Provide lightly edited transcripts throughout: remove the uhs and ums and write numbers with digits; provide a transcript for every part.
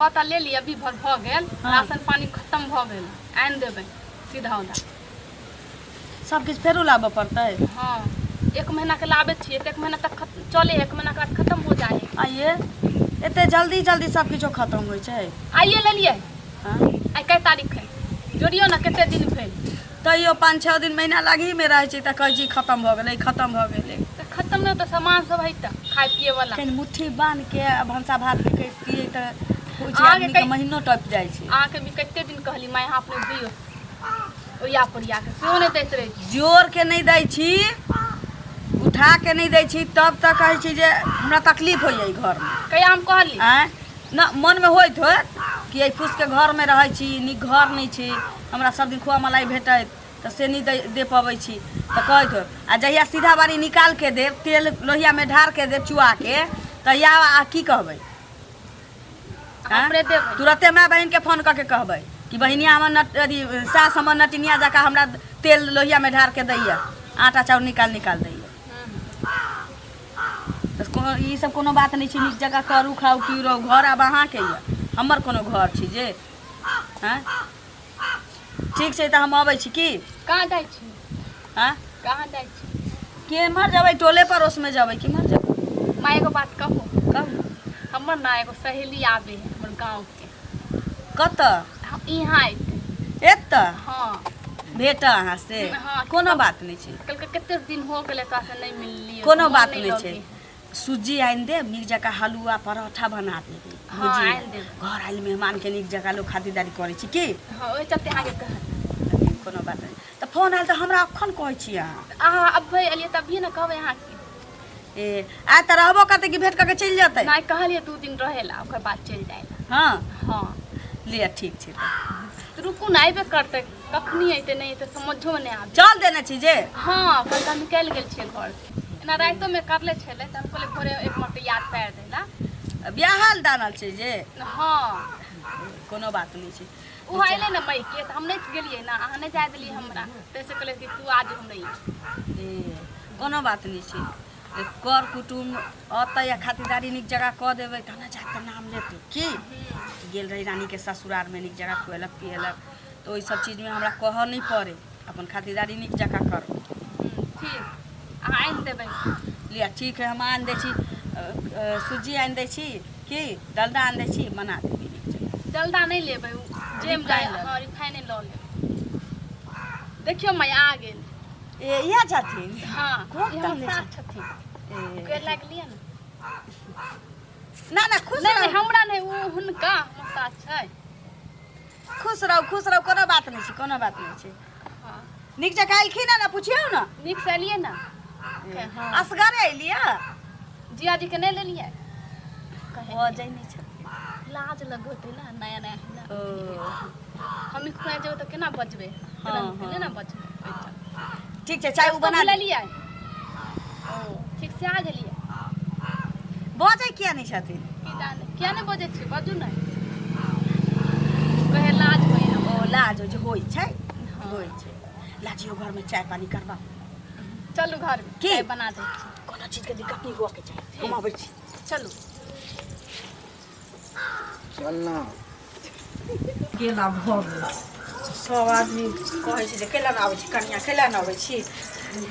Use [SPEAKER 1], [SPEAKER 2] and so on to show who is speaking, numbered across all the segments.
[SPEAKER 1] पता ले ली अभी भर भ गेल।
[SPEAKER 2] हाँ।
[SPEAKER 1] राशन पानी खत्म भ गेल आन देबे सीधा उधा
[SPEAKER 2] सब किछ फेरो लाबे पड़तै।
[SPEAKER 1] हाँ 1 महीना के लाबे छिए तो 1 महीना तक चले 1 महीना के बाद खत्म हो जाए।
[SPEAKER 2] आइए एते जल्दी जल्दी सब किछो खत्म होय छै।
[SPEAKER 1] आइए ले लिए।
[SPEAKER 2] हां
[SPEAKER 1] आई कै तारीख है जोड़ियो ना कते दिन भेल
[SPEAKER 2] तैयो 5-6 दिन महीना लागी में रहे छै त कहै छी खत्म भ गेलै खत्म भ गेलै।
[SPEAKER 1] तो खत्म न तो सामान सब है त खाए पिए वाला
[SPEAKER 2] कनि मुट्ठी बांध के भंसा भात के पिए त होय छै
[SPEAKER 1] आगे
[SPEAKER 2] आदमी के महीनो टप जाय छै।
[SPEAKER 1] आके भी कते दिन कहली मैं यहाँ अपने दियो ओया परिया के सेहो नहीं दैत रहे
[SPEAKER 2] जोर के नहीं दै छी उठा के नहीं दै छी तब तक कहै छी जे हमरा तकलीफ होय है घर में।
[SPEAKER 1] कया हम कहली
[SPEAKER 2] ना मन में होइत होत कि ए फूस के घर में रहै छी नीक घर नहीं छै हमरा सब दिन खुआ मलाई भेटैत त से नहीं दे पबै छी त कहैत हो आ जहिया सीधा बारी निकाल के देब तेल लोहिया में ढार के देब चुआ के तहिया आ की कहबै
[SPEAKER 1] हमरे देबै
[SPEAKER 2] तुरते माँ बहन के फोन करके कहबै कि बहिनिया हमर अथी सास हमर नटिनिया जका हमरा तेल लोहिया में ढार के दैया आटा चाउर निकाल दैया। कोनो ई सब कोनो बात नहीं छै नीक जगह करू खाऊ की रहो घर आब अहाँ के ये हमर कोनो घर छी जे हैं ठीक छै त हम आबै छी की
[SPEAKER 1] कहाँ जाइ छी
[SPEAKER 2] हां
[SPEAKER 1] कहाँ जाइ छी
[SPEAKER 2] के मर जबै टोले पड़ोस में जबै कि मर जबै।
[SPEAKER 1] माँ एगो बात कहू
[SPEAKER 2] कहू
[SPEAKER 1] हमर ना एगो सहेली आबे है हमर गांव के
[SPEAKER 2] कत
[SPEAKER 1] यहाँ
[SPEAKER 2] एत
[SPEAKER 1] हाँ
[SPEAKER 2] भेटा अहाँ से
[SPEAKER 1] हाँ,
[SPEAKER 2] कोनो बात नहीं छै
[SPEAKER 1] कल के कते दिन हो गेले तो से नहीं मिलली
[SPEAKER 2] कोनो बात नहीं छै सुजी आइन दे नीक जगह हलुआ परोठा बना देबे
[SPEAKER 1] हाँ आइन देब
[SPEAKER 2] घर आइल मेहमान के नीक जगह लोग खातिरदारी करे छी की
[SPEAKER 1] हाँ ओइ चलते आगे कह
[SPEAKER 2] कोनो बात नहीं त फोन आइल त हमरा अखन कहै छी
[SPEAKER 1] अहाँ अब भाई अलिए तभी ना कहबे यहाँ के
[SPEAKER 2] ए आ त रहबो कते कि भेट करके चल जतै
[SPEAKER 1] नहीं कहलिए 2 दिन रहेला ओकर बाद चल जाएला।
[SPEAKER 2] हां
[SPEAKER 1] हाँ
[SPEAKER 2] ले ठीक छै
[SPEAKER 1] तो रुकू ना आइबे करते कखनी अइते नहीं तो समझो में नहीं आबे
[SPEAKER 2] चल देने छी जे
[SPEAKER 1] हाँ कल त निकल गेल छिए घर से ना रातो में करले छले त हम कहले भोरे एक मत याद पैर देला
[SPEAKER 2] बियाहल दानल छै जे
[SPEAKER 1] हाँ
[SPEAKER 2] कोनो बात नहीं छै
[SPEAKER 1] उ आइले ना मई के त हम नहीं गेलिए ना अहाँ नहीं जाय देली हमरा तैसे कहले कि तू आज हम नहीं
[SPEAKER 2] ए कोनो बात नहीं छै कर कुटुम अतै या खातिरदारी नीक जगह क देबै त ना जात नाम लेते की गेल रही रानी के ससुराल में नीक जगह खुएलक पिएलक तो ओइ सब चीज में हमरा कह नहीं पड़े अपन खातिरदारी नीक जगह कर
[SPEAKER 1] ठीक अहाँ आइन देबै
[SPEAKER 2] लिया ठीक है हम आन दै छी सुजी आन दै छी की डलडा आन दै छी बना देबी नीक जगह
[SPEAKER 1] जल्दा नहीं लेबै जेम जाय हां रिफाइन ल ले देखियो मैं आ गेल
[SPEAKER 2] ए इहा छथिन
[SPEAKER 1] हां
[SPEAKER 2] कौन
[SPEAKER 1] हम
[SPEAKER 2] कहले
[SPEAKER 1] साथ छथिन
[SPEAKER 2] ए
[SPEAKER 1] के लागलिए
[SPEAKER 2] ना ना खुश
[SPEAKER 1] नहीं
[SPEAKER 2] रहो
[SPEAKER 1] हमरा नहीं उ हुनका हमर साथ छै
[SPEAKER 2] खुश रहो कोनो बात नहीं छै कोनो बात नहीं छै
[SPEAKER 1] हां
[SPEAKER 2] नीक जगह आइलखिन ना पूछियो ना
[SPEAKER 1] नीक से लिए ना हां
[SPEAKER 2] असगरे अइलिया
[SPEAKER 1] जिया जी के नहीं ले लिए
[SPEAKER 2] हो जाय नहीं छै
[SPEAKER 1] लाज लगोते ना नया नया
[SPEAKER 2] ओ
[SPEAKER 1] हम खोए जेबै त केना बचबे
[SPEAKER 2] हाँ,
[SPEAKER 1] तुरंत ना बचबे
[SPEAKER 2] ठीक छै चाय उ बना
[SPEAKER 1] ले लिए ओ ठीक से आ गेलिए
[SPEAKER 2] बजै किया नहीं छथिन
[SPEAKER 1] की जाने क्या नहीं बजे छी बाजू ना कहे लाज होई ना
[SPEAKER 2] ओ लाज होय छै होय छै लाजियो घर में चाय पानी करबा
[SPEAKER 1] चलू घर में
[SPEAKER 2] की?
[SPEAKER 1] चाय बना दे
[SPEAKER 2] कोनो चीज के दिक्कत नहीं हुआ के चाहिए हम आबै छी
[SPEAKER 1] चलू
[SPEAKER 3] चलना
[SPEAKER 2] केला भऽ गेल सब आदमी कहै छै जे केला न आबै छी कनिया केला न आबै छी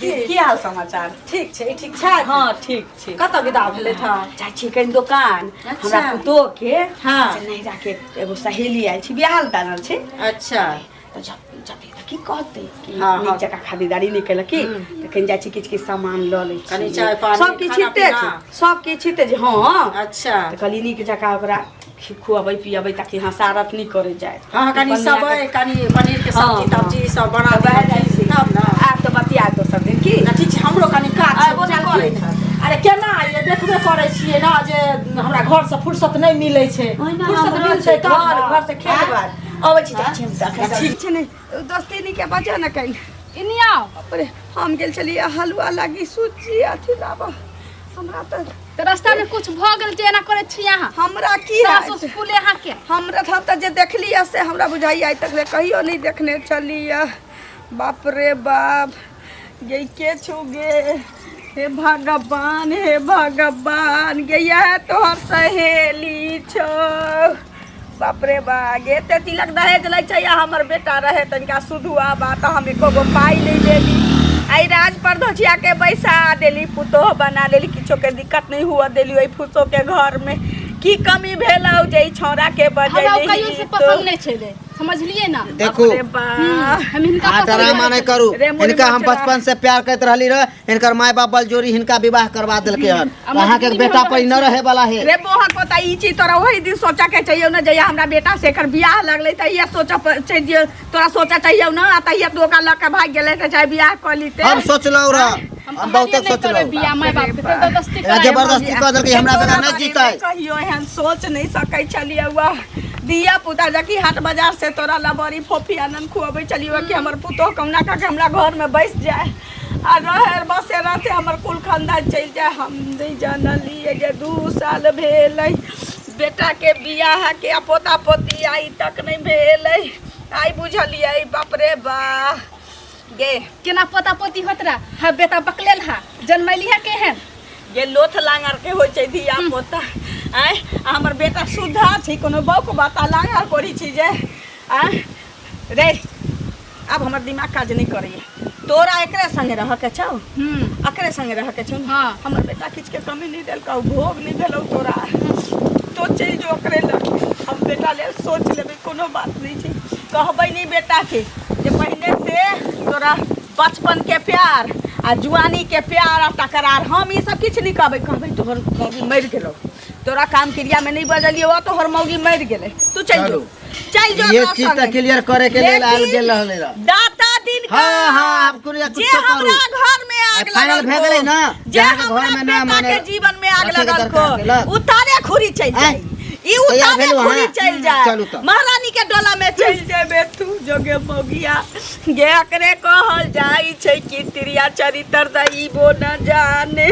[SPEAKER 2] की हाल समाचार ठीक छै ठीक छै हां ठीक छै कतऽ विदा भेलै था जाइ छी कनि दुकान हमरा पुतो के हां से नहीं राखे एगो सहेली आइल छी बियाहल दानल छै
[SPEAKER 3] अच्छा
[SPEAKER 2] तो जब की कहते कि नीक जगह खातिरदारी नहीं केलक की त कनि जाइ छी किछ सामान ल लै छी
[SPEAKER 3] कनि चाय पानी
[SPEAKER 2] सब किछ छिते छै सब किछ छिते जे हां
[SPEAKER 3] अच्छा
[SPEAKER 2] त कली नीक जगह ओकरा खुआबै पियाबै ताकि हसारत नहीं करे जाए
[SPEAKER 3] हाँ कनी सब कनी पनीर के सब्जी तब्जी सब बना
[SPEAKER 2] जाइ छी
[SPEAKER 3] तब ना
[SPEAKER 2] आब तो बतिया दो सब दिन की
[SPEAKER 3] ना ठीक छै हमरो कनी काज छै
[SPEAKER 2] बोला
[SPEAKER 3] करे अरे केना ये देखबे करे छियै ना जे हमरा घर से फुर्सत नहीं मिलै छै फुर्सत मिलतै
[SPEAKER 2] घर से खेत बाद अबै छी त
[SPEAKER 3] ठीक
[SPEAKER 2] छै नहीं दोस्ती नहीं के बजा न कहीं
[SPEAKER 1] इनिया
[SPEAKER 2] अरे हम गेल चलिए हलवा लागी सूजी अथी लाबा हमरा
[SPEAKER 1] तो रास्ता में कुछ भ गेल जे एना करे छी यहाँ
[SPEAKER 2] हमरा की
[SPEAKER 1] सासु फूले यहाँ के
[SPEAKER 2] हमरा हम त जे देखलिए से हमरा बुझाई आई तक कहियो नहीं देखने चलिए बाप रे बाप ये के छुगे हे भगवान गे यह तोहर सहेली छो बाप रे बा गे ते तिलक दहेज लै छै हमर बेटा रहे तनिका सुधुआ बा त हम एको गो पाई नहीं लेली आई राज परधोचिया के बैसा देली पुतोह बना लेली किछो के दिक्कत नहीं हुआ देली ओई फुसो के घर में की कमी भेलौ जे छौरा के बजेली
[SPEAKER 1] हमरा कहियो से पसंद नहीं छले समझलिए ना
[SPEAKER 4] देखो
[SPEAKER 1] हम इनका
[SPEAKER 4] हाँ ड्रामा नहीं करू इनका हम बचपन से प्यार करते रहली रहे इनकर माय बाप बलजोरी हिनका विवाह करवा दिलके हन अहाँ के बेटा पर न रहे वाला है
[SPEAKER 2] रे मोहन पता ई चीज तोरा वही दिन सोचा के चाहिए ना जया हमरा बेटा से एकर बियाह लगले त ये सोचा चाहिए तोरा सोचा चाहिए ना आ तइया तो का लक भाग गेले त चाहे बियाह कर लीते
[SPEAKER 4] हम सोचलौ रे हम बहुत सोचलौ
[SPEAKER 1] बियाह माय बाप के जबरदस्ती
[SPEAKER 4] जबरदस्ती कर देलके हमरा बेटा नहीं जीतै
[SPEAKER 2] कहियो एहन सोच नहीं सकै छलिए हुआ दिया पुता जाकी हाट बाजार से तोरा ला बड़ी फोफी आनंद खुआबै चलियो कि हमर पुतो कौना का हमरा घर में बैस जाए आ रहे बसे रहते हमर कुल खानदान चल जाए हम नहीं जानलिए जे 2 साल भेलै बेटा के बियाह के पोता पोती आई तक नहीं भेलै आई बुझलिए बाप रे बा गे
[SPEAKER 1] केना पोता पोती होत रहा है बेटा बकलेल हा जन्मैली है केहन
[SPEAKER 2] ये लोथ लांगर के होय छै धिया पोता आय हमर बेटा सुधा छै कोनो बौक बाता लांगर करी छी जे आय रे अब हमर दिमाग काज नहीं करैया तोरा एकरे संगे रह के छौ एकरे संगे रह के छौ
[SPEAKER 1] हां
[SPEAKER 2] हमर बेटा किछ के कमी नहीं देल का भोग नहीं भेलौ तोरा तो चल जो करे लग हम बेटा ले सोच लेबे कोनो बात नहीं छै कहबै नहीं बेटा के जे पहले से तोरा बचपन के प्यार आ जुआनी के प्यार आ टकरार हम ई सब किछ नहीं कहबै तोहर मौगी मर गेलो तोरा काम क्रिया में नहीं बजलियो तोहर मौगी मर गेले तू चल जो
[SPEAKER 4] ये चीज त क्लियर करे के लेल आल गेल रहले रे
[SPEAKER 2] दाता दिन का
[SPEAKER 4] हां हां आप कुछ
[SPEAKER 2] जे हमरा घर में आग
[SPEAKER 4] फाइनल
[SPEAKER 2] लगल
[SPEAKER 4] भे गेलै ना
[SPEAKER 2] जे
[SPEAKER 4] घर में
[SPEAKER 2] हमरा
[SPEAKER 4] ना माने
[SPEAKER 2] के जीवन में आग
[SPEAKER 4] अथी के
[SPEAKER 2] लगल
[SPEAKER 4] दरकार
[SPEAKER 2] को
[SPEAKER 4] केलक।
[SPEAKER 2] उतारे खुरी चल जाए ई उतारे
[SPEAKER 4] भेलु,
[SPEAKER 2] खुरी
[SPEAKER 4] हाँ।
[SPEAKER 2] चल जाए
[SPEAKER 4] चलू तऽ।
[SPEAKER 2] महारानी के डोला में चल जेबे तू जोगे मौगिया गे एकरे कहल जाई छै कि तिरिया चरित्र दईबो न जाने